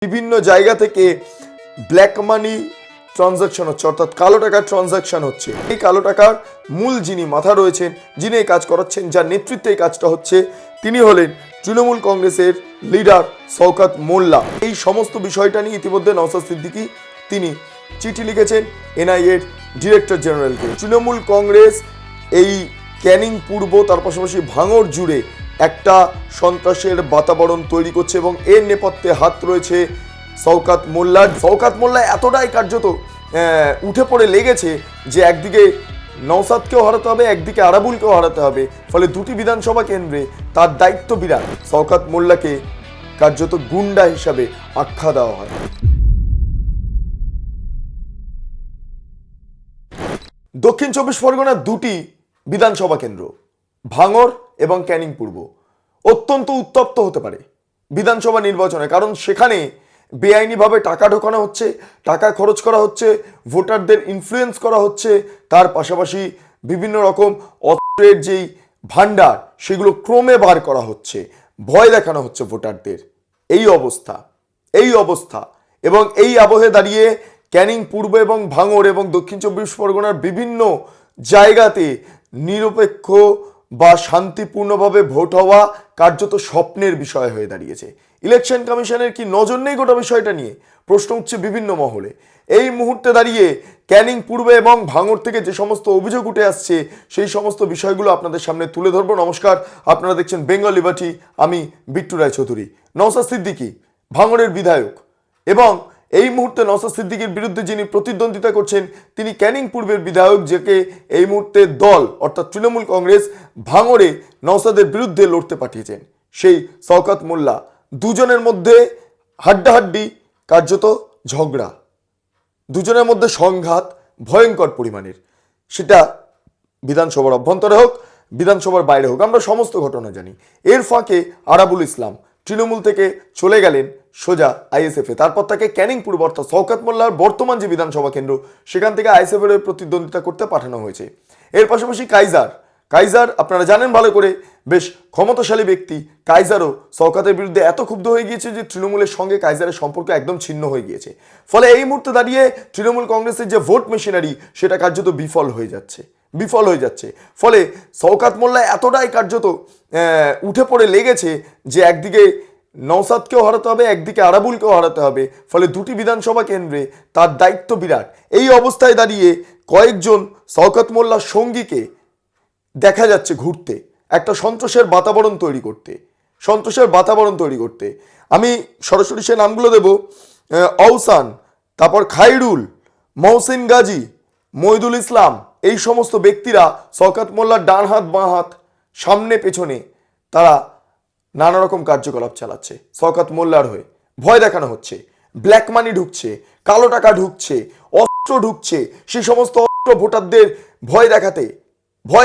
বিভিন্ন জায়গা থেকে ব্ল্যাক মানি ট্রানজাকশন হচ্ছে, অর্থাৎ কালো টাকার ট্রানজাকশন হচ্ছে। এই কালো টাকার মূল যিনি মাথা রয়েছেন, যিনি এই কাজ করাচ্ছেন, যার নেতৃত্বে এই কাজটা হচ্ছে, তিনি হলেন তৃণমূল কংগ্রেসের লিডার শওকত মোল্লা। এই সমস্ত বিষয়টা নিয়ে ইতিমধ্যে নওশাদ সিদ্দিকী তিনি চিঠি লিখেছেন এনআইএর ডিরেক্টর জেনারেলকে। তৃণমূল কংগ্রেস এই ক্যানিং পূর্ব তার পাশাপাশি ভাঙড় জুড়ে একটা সন্ত্রাসের বাতাবরণ তৈরি করছে এবং এর নেপথ্যে হাত রয়েছে শওকত মোল্লার। শওকত মোল্লা এতটাই কার্যত উঠে পড়ে লেগেছে যে একদিকে নওশাদকেও হারাতে হবে, একদিকে আরাবুলকেও হারাতে হবে। ফলে দুটি বিধানসভা কেন্দ্রে তার দায়িত্ব বিরাট। শওকত মোল্লাকে কার্যত গুন্ডা হিসাবে আখ্যা দেওয়া হয়। দক্ষিণ চব্বিশ পরগনার দুটি বিধানসভা কেন্দ্র ভাঙড় এবং ক্যানিং পূর্ব অত্যন্ত উত্তপ্ত হতে পারে বিধানসভা নির্বাচনে, কারণ সেখানে বেআইনিভাবে টাকা ঢোকানো হচ্ছে, টাকা খরচ করা হচ্ছে, ভোটারদের ইনফ্লুয়েন্স করা হচ্ছে, তার পাশাপাশি বিভিন্ন রকম অস্ত্রের যেই ভান্ডার সেগুলো ক্রমে বার করা হচ্ছে, ভয় দেখানো হচ্ছে ভোটারদের। এই অবস্থা এবং এই আবহে দাঁড়িয়ে ক্যানিং পূর্ব এবং ভাঙড় এবং দক্ষিণ চব্বিশ পরগনার বিভিন্ন জায়গাতে নিরপেক্ষ বা শান্তিপূর্ণভাবে ভোট হওয়া কার্যত স্বপ্নের বিষয় হয়ে দাঁড়িয়েছে। ইলেকশন কমিশনের কি নজর নেই গোটা বিষয়টা নিয়ে? প্রশ্ন উঠছে বিভিন্ন মহলে। এই মুহূর্তে দাঁড়িয়ে ক্যানিং পূর্ব এবং ভাঙড় থেকে যে সমস্ত অভিযোগ উঠে আসছে সেই সমস্ত বিষয়গুলো আপনাদের সামনে তুলে ধরবো। নমস্কার, আপনারা দেখছেন বেঙ্গল লিবার্টি, আমি বিট্টু রায়চৌধুরী। নওশাদ সিদ্দিকী ভাঙড়ের বিধায়ক এবং এই মুহূর্তে নওশাদ সিদ্দিকীর বিরুদ্ধে যিনি প্রতিদ্বন্দ্বিতা করছেন তিনি ক্যানিং পূর্বের বিধায়ক, যাকে এই মুহূর্তে দল অর্থাৎ তৃণমূল কংগ্রেস ভাঙড়ে নওশাদের বিরুদ্ধে লড়তে পাঠিয়েছেন সেই শওকত মোল্লা। দুজনের মধ্যে হাড্ডাহাড্ডি, কার্যত ঝগড়া, দুজনের মধ্যে সংঘাত ভয়ঙ্কর পরিমাণের, সেটা বিধানসভার অভ্যন্তরে হোক বিধানসভার বাইরে হোক, আমরা সমস্ত ঘটনা জানি। এর ফাঁকে আরাবুল ইসলাম তৃণমূল থেকে চলে গেলেন সোজা আইএসএফে, তারপর তাকে ক্যানিং পূর্ব অর্থাৎ শওকত মোল্লার বর্তমান যে বিধানসভা কেন্দ্র সেখান থেকে আইএসএফ এর প্রতিদ্বন্দ্বিতা করতে পাঠানো হয়েছে। এর পাশাপাশি কাইজার আপনারা জানেন ভালো করে, বেশ ক্ষমতাশালী ব্যক্তি। কাইজারও শওকতের বিরুদ্ধে এত ক্ষুব্ধ হয়ে গিয়েছে যে তৃণমূলের সঙ্গে কাইজারের সম্পর্ক একদম ছিন্ন হয়ে গিয়েছে। ফলে এই মুহূর্তে দাঁড়িয়ে তৃণমূল কংগ্রেসের যে ভোট মেশিনারি সেটা কার্যত বিফল হয়ে যাচ্ছে। ফলে শওকত মোল্লা এতটাই কার্যত উঠে পড়ে লেগেছে যে একদিকে নওশাদকেও হারাতে হবে, একদিকে আরাবুলকেও হারাতে হবে। ফলে দুটি বিধানসভা কেন্দ্রে তার দায়িত্ব বিরাট। এই অবস্থায় দাঁড়িয়ে কয়েকজন শওকত মোল্লার সঙ্গীকে দেখা যাচ্ছে ঘুরতে, একটা সন্ত্রাসের বাতাবরণ তৈরি করতে। আমি সরাসরি সে নামগুলো দেব: আহসান, তারপর খাইরুল, মহসিন গাজী, মইদুল ইসলাম। এই সমস্ত ব্যক্তিরা শওকত মোল্লার ডান হাত বাঁ হাত, সামনে পেছনে তারা নানা রকম কার্যকলাপ চালাচ্ছে। শওকত মোল্লার হয়ে ভয় দেখানো হচ্ছে, ব্ল্যাক মানি ঢুকছে, কালো টাকা ঢুকছে, অস্ত্র ঢুকছে, সেই সমস্ত অস্ত্র ভোটারদের ভয়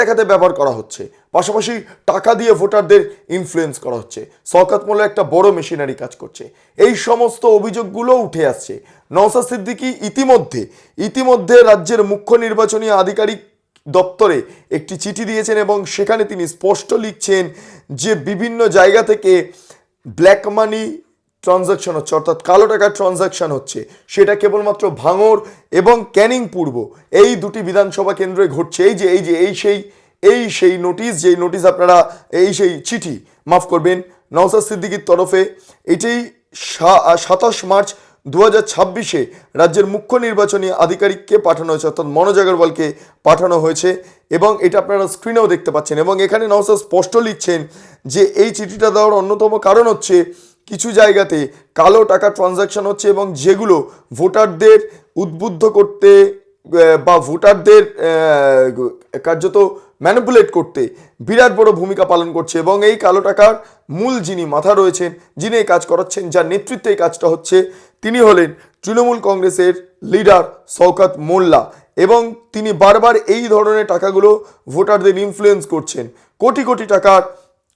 দেখাতে ব্যবহার করা হচ্ছে। পাশাপাশি টাকা দিয়ে ভোটারদের ইনফ্লুয়েন্স করা হচ্ছে। শওকত মোল্লা একটা বড় মেশিনারি কাজ করছে। এই সমস্ত অভিযোগগুলো উঠে আসছে। নওশাদ সিদ্দিকী ইতিমধ্যে রাজ্যের মুখ্য নির্বাচনী আধিকারিক দপ্তরে একটি চিঠি দিয়েছেন এবং সেখানে তিনি স্পষ্ট লিখছেন যে বিভিন্ন জায়গা থেকে ব্ল্যাক মানি ট্রানজাকশন হচ্ছে, অর্থাৎ কালো টাকার ট্রানজাকশন হচ্ছে, সেটা কেবলমাত্র ভাঙড় এবং ক্যানিং পূর্ব এই দুটি বিধানসভা কেন্দ্রে ঘটছে। এই সেই নোটিশ আপনারা, এই সেই চিঠি, মাফ করবেন, নওশাদ সিদ্দিকীর তরফে এটাই 27 মার্চ 2026 রাজ্যের মুখ্য নির্বাচনী আধিকারিককে পাঠানো হয়েছে, অর্থাৎ মনোজ আগরওয়ালকে পাঠানো হয়েছে এবং এটা আপনারা স্ক্রিনেও দেখতে পাচ্ছেন। এবং এখানে নওশাদ স্পষ্ট লিখছেন যে এই চিঠিটা দেওয়ার অন্যতম কারণ হচ্ছে কিছু জায়গাতে কালো টাকা ট্রানজাকশন হচ্ছে এবং যেগুলো ভোটারদের উদ্বুদ্ধ করতে বা ভোটারদের কার্যত ম্যানিপুলেট করতে বিরাট বড় ভূমিকা পালন করছে। এবং এই কালো টাকার মূল যিনি মাথা রয়েছেন, যিনি এই কাজ করাচ্ছেন, যার নেতৃত্বে এই কাজটা হচ্ছে, তিনি হলেন তৃণমূল কংগ্রেসের লিডার শওকত মোল্লা। এবং তিনি বারবার এই ধরনের টাকাগুলো ভোটারদের ইনফ্লুয়েন্স করছেন। কোটি কোটি টাকার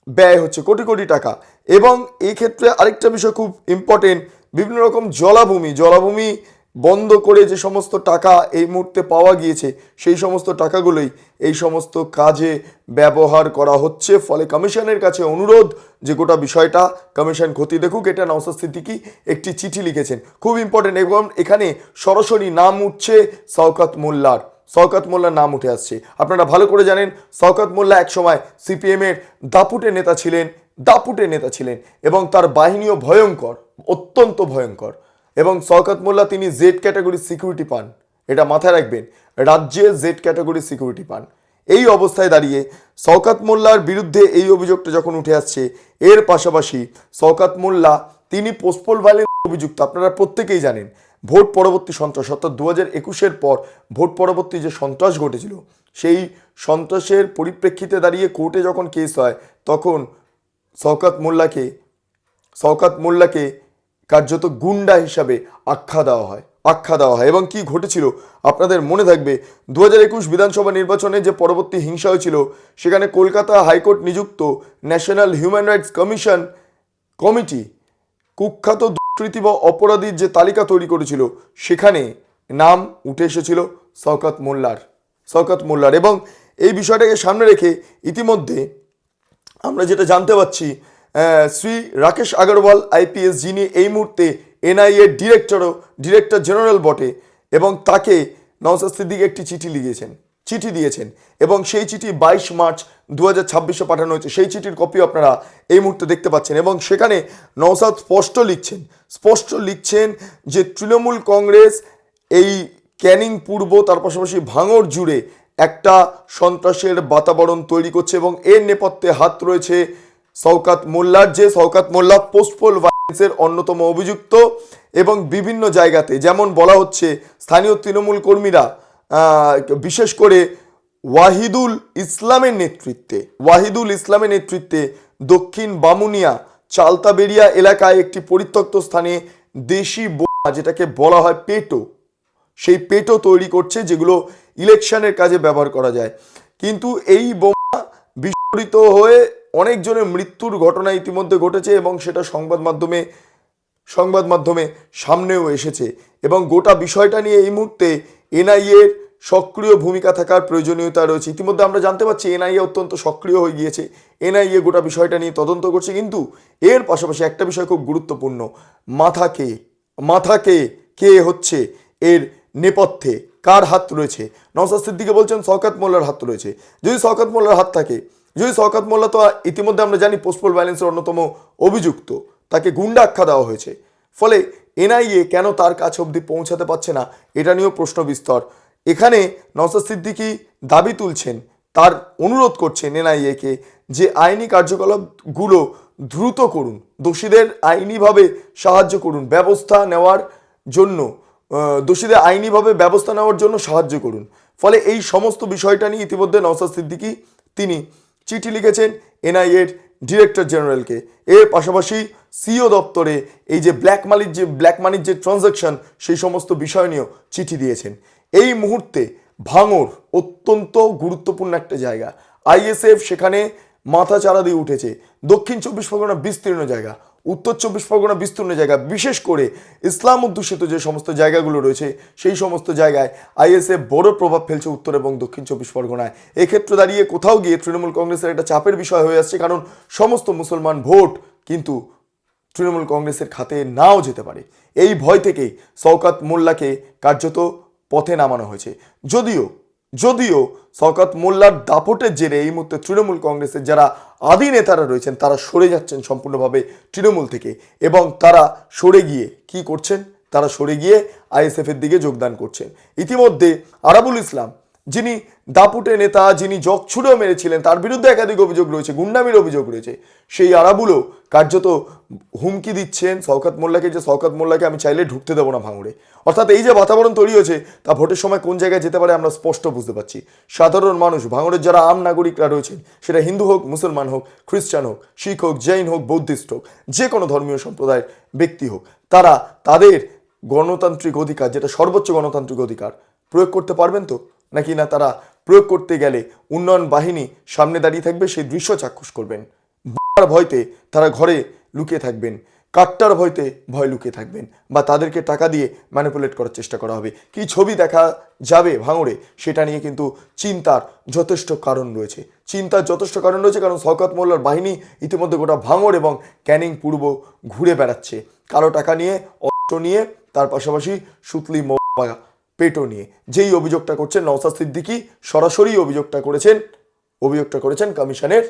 ব্যয় হচ্ছে, কোটি টাকা। এবং এই ক্ষেত্রে আরেকটা বিষয় খুব ইম্পর্টেন্ট, বিভিন্ন রকম জলাভূমি বন্ধ করে যে সমস্ত টাকা এই মুহূর্তে পাওয়া গিয়েছে সেই সমস্ত টাকাগুলোই এই সমস্ত কাজে ব্যবহার করা হচ্ছে। ফলে কমিশনের কাছে অনুরোধ যে গোটা বিষয়টা কমিশন খতিয়ে দেখুক। এটা নওশাদ সিদ্দিকী একটি চিঠি লিখেছেন, খুব ইম্পর্টেন্ট, এবং এখানে সরাসরি নাম উঠছে শওকত মোল্লার। শওকত মোল্লার নাম উঠে আসছে। আপনারা ভালো করে জানেন শওকত মোল্লা একসময় সিপিএমের দাপুটে নেতা ছিলেন এবং তার বাহিনীও ভয়ঙ্কর, অত্যন্ত ভয়ঙ্কর। এবং শওকত মোল্লা তিনি জেড ক্যাটাগরির সিকিউরিটি পান, এটা মাথায় রাখবেন, রাজ্যে জেড ক্যাটাগরির সিকিউরিটি পান। এই অবস্থায় দাঁড়িয়ে শওকত মোল্লার বিরুদ্ধে এই অভিযোগটা যখন উঠে আসছে, এর পাশাপাশি শওকত মোল্লা তিনি পোস্টপোল ভায়োলেন্স অভিযুক্ত। আপনারা প্রত্যেকেই জানেন ভোট পরবর্তী সন্ত্রাস, অর্থাৎ 2021-এর পর ভোট পরবর্তী যে সন্ত্রাস ঘটেছিল, সেই সন্ত্রাসের পরিপ্রেক্ষিতে দাঁড়িয়ে কোর্টে যখন কেস হয় তখন শওকত মোল্লাকে কার্যত গুন্ডা হিসাবে আখ্যা দেওয়া হয়। এবং কি ঘটেছিল আপনাদের মনে থাকবে, 2021 বিধানসভা নির্বাচনে যে পরবর্তী হিংসা হয়েছিল, সেখানে কলকাতা হাইকোর্ট নিযুক্ত ন্যাশনাল হিউম্যান রাইটস কমিটি কুখ্যাত দুষ্কৃতী বা অপরাধীর যে তালিকা তৈরি করেছিল, সেখানে নাম উঠে এসেছিল শওকত মোল্লার। এবং এই বিষয়টাকে সামনে রেখে ইতিমধ্যে আমরা যেটা জানতে পারছি, শ্রী রাকেশ আগরওয়াল আইপিএস, যিনি এই মুহূর্তে এনআইএ ডিরেক্টর জেনারেল বটে, এবং তাকে নওশাদ সিদ্দিকী একটি চিঠি দিয়েছেন এবং সেই চিঠি 22 মার্চ 2026 পাঠানো হয়েছে। সেই চিঠির কপি আপনারা এই মুহূর্তে দেখতে পাচ্ছেন এবং সেখানে নওশাদ স্পষ্ট লিখছেন যে তৃণমূল কংগ্রেস এই ক্যানিং পূর্ব তার পাশাপাশি ভাঙড় জুড়ে একটা সন্ত্রাসের বাতাবরণ তৈরি করছে এবং এর নেপথ্যে হাত রয়েছে শওকত মোল্লার। যে শওকত মোল্লা পোস্টপোল ভায়োলেন্সের অন্যতম অভিযুক্ত এবং বিভিন্ন জায়গাতে, যেমন বলা হচ্ছে স্থানীয় তৃণমূল কর্মীরা বিশেষ করে ওয়াহিদুল ইসলামের নেতৃত্বে দক্ষিণ বামুনিয়া চালতাবেড়িয়া এলাকায় একটি পরিত্যক্ত স্থানে দেশি বোমা, যেটাকে বলা হয় সেই পেটো তৈরি করছে, যেগুলো ইলেকশনের কাজে ব্যবহার করা যায়। কিন্তু এই বোমা বিস্ফোরিত হয়ে অনেকজনের মৃত্যুর ঘটনা ইতিমধ্যে ঘটেছে এবং সেটা সংবাদ মাধ্যমে সামনেও এসেছে। এবং গোটা বিষয়টা নিয়ে এই মুহূর্তে এনআইএর সক্রিয় ভূমিকা থাকার প্রয়োজনীয়তা রয়েছে। ইতিমধ্যে আমরা জানতে পারছি এনআইএ অত্যন্ত সক্রিয় হয়ে গিয়েছে, এনআইএ গোটা বিষয়টা নিয়ে তদন্ত করছে। কিন্তু এর পাশাপাশি একটা বিষয় খুব গুরুত্বপূর্ণ, মাথা কে হচ্ছে এর নেপথ্যে, কার হাত রয়েছে? নওশাদ সিদ্দিকী বলছেন শওকত মোল্লার হাত রয়েছে। যদি শওকত মোল্লার হাত থাকে, শওকত মোল্লা তো ইতিমধ্যে আমরা জানি পোস্টপোল ভায়োলেন্সের অন্যতম অভিযুক্ত, তাকে গুন্ডা আখ্যা দেওয়া হয়েছে। ফলে এনআইএ কেন তার কাছে অবধি পৌঁছাতে পারছে না, এটা নিয়েও প্রশ্ন বিস্তর। এখানে নওশাদ সিদ্দিকী দাবি তুলছেন, তার অনুরোধ করছেন এনআইএকে যে আইনি কার্যকলাপগুলো দ্রুত করুন, দোষীদের আইনিভাবে সাহায্য করুন, দোষীদের আইনিভাবে ব্যবস্থা নেওয়ার জন্য সাহায্য করুন। ফলে এই সমস্ত বিষয়টা নিয়ে ইতিমধ্যে নওশাদ সিদ্দিকী তিনি চিঠি লিখেছেন এনআইএর ডিরেক্টর জেনারেলকে। এর পাশাপাশি সিও দপ্তরে এই যে ব্ল্যাক মানির যে ট্রানজাকশন, সেই সমস্ত বিষয় নিয়েও চিঠি দিয়েছেন। এই মুহূর্তে ভাঙড় অত্যন্ত গুরুত্বপূর্ণ একটা জায়গা, আইএসএফ সেখানে মাথা চারা দিয়ে উঠেছে। দক্ষিণ 24 পরগনা বিস্তীর্ণ জায়গা, উত্তর 24 পরগনা বিস্তীর্ণ জায়গা, বিশেষ করে ইসলাম অধ্যুষিত যে সমস্ত জায়গাগুলো রয়েছে, সেই সমস্ত জায়গায় আইএসএফ বড় প্রভাব ফেলছে উত্তর এবং দক্ষিণ 24 পরগনায়। এক্ষেত্রে দাঁড়িয়ে কোথাও গিয়ে তৃণমূল কংগ্রেসের একটা চাপের বিষয় হয়ে আসছে, কারণ সমস্ত মুসলমান ভোট কিন্তু তৃণমূল কংগ্রেসের খাতে নাও যেতে পারে। এই ভয় থেকেই শওকত মোল্লাকে কার্যত পথে নামানো হয়েছে। যদিও শওকত মোল্লার দাপটের জেরে এই মুহূর্তে তৃণমূল কংগ্রেসের যারা আদি নেতারা রয়েছেন, তারা সরে যাচ্ছেন সম্পূর্ণভাবে তৃণমূল থেকে, এবং তারা সরে গিয়ে আইএসএফ এর দিকে যোগদান করছেন। ইতিমধ্যে আরাবুল ইসলাম, যিনি দাপুটে নেতা, যিনি জগ ছুড়েও মেরেছিলেন, তার বিরুদ্ধে একাধিক অভিযোগ রয়েছে, গুন্ডামির অভিযোগ রয়েছে। সেই আরাবুলও কার্যত হুমকি দিচ্ছেন শওকত মোল্লাকে, যে শওকত মোল্লাকে আমি চাইলে ঢুকতে দেবো না ভাঙড়ে। অর্থাৎ এই যে বাতাবরণ তৈরি হয়েছে, তা ভোটের সময় কোন জায়গায় যেতে পারে আমরা স্পষ্ট বুঝতে পারছি। সাধারণ মানুষ, ভাঙড়ের যারা আম নাগরিকরা রয়েছেন, সেটা হিন্দু হোক, মুসলমান হোক, খ্রিস্টান হোক, শিখ হোক, জৈন হোক, বৌদ্ধিস্ট হোক, যে কোনো ধর্মীয় সম্প্রদায়ের ব্যক্তি হোক, তারা তাদের গণতান্ত্রিক অধিকার, যেটা সর্বোচ্চ গণতান্ত্রিক অধিকার, প্রয়োগ করতে পারবেন তো? নাকি না তারা প্রয়োগ করতে গেলে উন্নয়ন বাহিনী সামনে দাঁড়িয়ে থাকবে, সেই দৃশ্য চাক্ষুষ করবেন, ভয়তে তারা ঘরে লুকিয়ে থাকবেন? কাট্টার ভয় লুকিয়ে থাকবেন বা তাদেরকে টাকা দিয়ে ম্যানিপুলেট করার চেষ্টা করা হবে। কি ছবি দেখা যাবে ভাঙড়ে সেটা নিয়ে কিন্তু চিন্তার যথেষ্ট কারণ রয়েছে। কারণ শওকত মোল্লার বাহিনী ইতিমধ্যে গোটা ভাঙড় এবং ক্যানিং পূর্ব ঘুরে বেড়াচ্ছে, কালো টাকা নিয়ে, অস্ত্র নিয়ে, তার পাশাপাশি সুতলি মৌবা পেটো নিয়ে। যেই অভিযোগটা করছেন নওশাদ সিদ্দিকী, সরাসরি অভিযোগটা করেছেন কমিশনের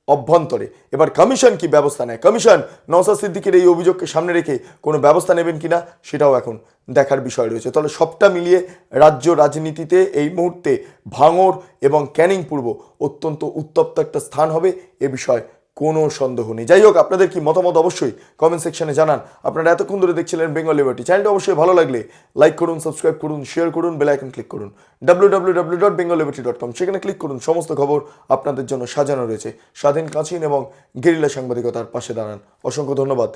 অভ্যন্তরে। এবার কমিশন কি ব্যবস্থা নেয়, কমিশন নওশাদ সিদ্দিকীর এই অভিযোগকে সামনে রেখে কোনো ব্যবস্থা নেবেন কিনা সেটাও এখন দেখার বিষয় রয়েছে। তাহলে সবটা মিলিয়ে রাজ্য রাজনীতিতে এই মুহূর্তে ভাঙড় এবং ক্যানিং পূর্ব অত্যন্ত উত্তপ্ত একটা স্থান হবে, এ বিষয়ে কোনো সন্দেহ নেই। যাই হোক, আপনাদের কি মতামত অবশ্যই কমেন্ট সেকশনে জানান। আপনারা এতক্ষণ ধরে দেখছিলেন বেঙ্গল লিবার্টি। চ্যানেলটা অবশ্যই ভালো লাগলে লাইক করুন, সাবস্ক্রাইব করুন, শেয়ার করুন, বেল আইকন ক্লিক করুন। www.bengalliberty.com সেখানে ক্লিক করুন। সমস্ত খবর আপনাদের জন্য সাজানো রয়েছে। স্বাধীন, কাঁচিন এবং গেরিলা সাংবাদিকতার পাশে দাঁড়ান। অসংখ্য ধন্যবাদ।